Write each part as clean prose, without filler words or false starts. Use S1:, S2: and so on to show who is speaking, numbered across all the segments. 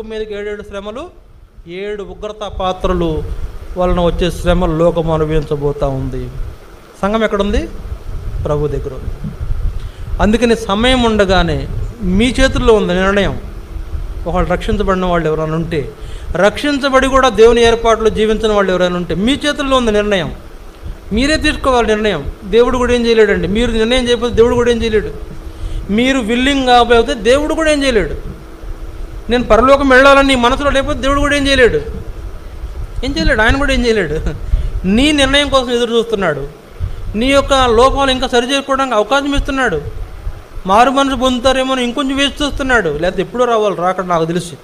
S1: మీదకి 7 శ్రమలు, 7 ఉగ్రత పాత్రలు వలన వచ్చే శ్రమలు లోకం అనుభవించబోతూ ఉంది. సంఘం ఎక్కడుంది? ప్రభు దగ్గర ఉంది. అందుకని సమయం ఉండగానే మీ చేతుల్లో ఉంది నిర్ణయం. ఒకళ్ళు రక్షించబడిన వాళ్ళు ఎవరైనా ఉంటే, రక్షించబడి కూడా దేవుని ఏర్పాట్లు జీవించిన వాళ్ళు ఎవరైనా ఉంటే మీ చేతుల్లో ఉంది నిర్ణయం. మీరే తీసుకోవాలి నిర్ణయం. దేవుడు కూడా ఏం చేయలేడండి. మీరు నిర్ణయం చేయకపోతే దేవుడు కూడా ఏం చేయలేడు. మీరు విల్లింగ్ కాకపోతే దేవుడు కూడా ఏం చేయలేడు. నేను పరలోకం వెళ్ళాలని నీ మనసులో లేకపోతే దేవుడు కూడా ఏం చేయలేడు. ఆయన కూడా ఏం చేయలేడు. నీ నిర్ణయం కోసం ఎదురు చూస్తున్నాడు. నీ యొక్క లోపాలు ఇంకా సరిచేసుకోవడానికి అవకాశం ఇస్తున్నాడు. మారు మనసు పొందుతారేమో ఇంకొంచెం వేసి చూస్తున్నాడు. లేకపోతే ఎప్పుడో రావాలి రాకడ. నాకు తెలిసి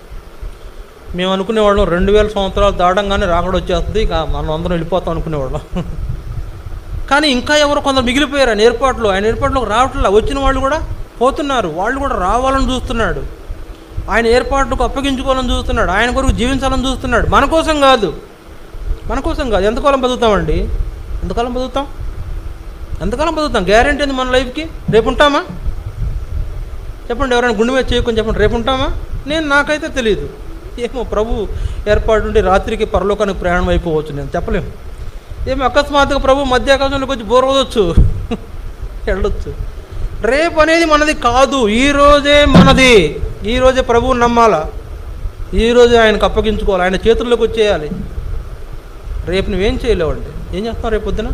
S1: మేము అనుకునేవాళ్ళం 2000 సంవత్సరాలు దాటంగానే రాకడ వచ్చేస్తుంది, ఇక మనం అందరం వెళ్ళిపోతాం అనుకునేవాళ్ళం. కానీ ఇంకా ఎవరు కొందరు మిగిలిపోయారు ఆయన ఏర్పాట్లు. ఆయన ఏర్పాట్లోకి రావట్లా. వచ్చిన వాళ్ళు కూడా పోతున్నారు. వాళ్ళు కూడా రావాలని చూస్తున్నాడు. ఆయన ఏర్పాట్లకు అప్పగించుకోవాలని చూస్తున్నాడు. ఆయన కొరకు జీవించాలని చూస్తున్నాడు. మన కోసం కాదు. ఎంతకాలం బతుకుతామండి? ఎంతకాలం బతుకుతాం? గ్యారెంటీ ఉంది మన లైఫ్కి? రేపు ఉంటామా? చెప్పండి, ఎవరైనా గుండె మీద చేయకొని చెప్పండి, రేపు ఉంటామా? నాకైతే తెలియదు. ఏమో ప్రభు ఏర్పాటు ఉండి రాత్రికి పరలోకానికి ప్రయాణం అయిపోవచ్చు. నేను చెప్పలేము. ఏమో అకస్మాత్తుగా ప్రభు మధ్యాకాశంలోకి వచ్చి బోరవచ్చు, వెళ్ళొచ్చు. రేపు అనేది మనది కాదు. ఈరోజే మనది. ఈరోజే ప్రభువుని నమ్మాలా. ఈరోజే ఆయనకు అప్పగించుకోవాలి. ఆయన చేతుల్లోకి వచ్చేయాలి. రేపు నువ్వేం చేయలేవండి. ఏం చేస్తావు రేపు పొద్దున?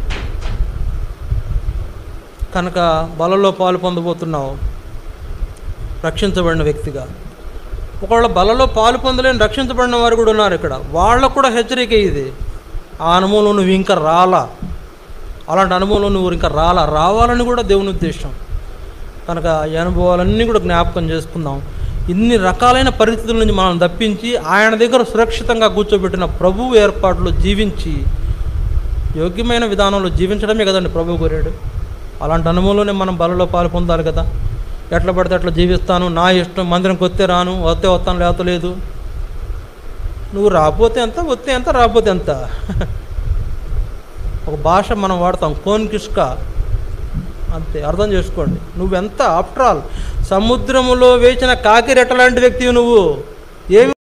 S1: కనుక బలలో పాలు పొందబోతున్నావు రక్షించబడిన వ్యక్తిగా. ఒకవేళ బలలో పాలు పొందలేని రక్షించబడిన వారు కూడా ఉన్నారు ఇక్కడ. వాళ్ళకు కూడా హెచ్చరిక ఇది. ఆ అనుభవంలో నువ్వు ఇంకా రాలా. అలాంటి అనుభవంలో నువ్వు ఇంకా రావాలని కూడా దేవుని ఉద్దేశం. కనుక ఈ అనుభవాలన్నీ కూడా జ్ఞాపకం చేసుకుందాం. ఇన్ని రకాలైన పరిస్థితుల నుంచి మనం తప్పించి ఆయన దగ్గర సురక్షితంగా కూర్చోబెట్టిన ప్రభువు ఏర్పాట్లు జీవించి యోగ్యమైన విధానంలో జీవించడమే కదండి ప్రభువు కోరాడు. అలాంటి అనుభవంలోనే మనం బలలో పాలు పొందాలి కదా. ఎట్లా పడితే అట్లా జీవిస్తాను, నా ఇష్టం, మందిరంకి వస్తే రాను, వస్తాను లేకపోతే లేదు. నువ్వు రాకపోతే ఎంత, వస్తే ఎంత, రాకపోతే ఎంత. ఒక భాష మనం వాడతాం, కోన్ కిష్కా, అంతే. అర్థం చేసుకోండి. నువ్వెంత ఆఫ్టర్ ఆల్ సముద్రములో వేసిన కాకిరెట్ట లాంటి వ్యక్తివి నువ్వు. ఏమి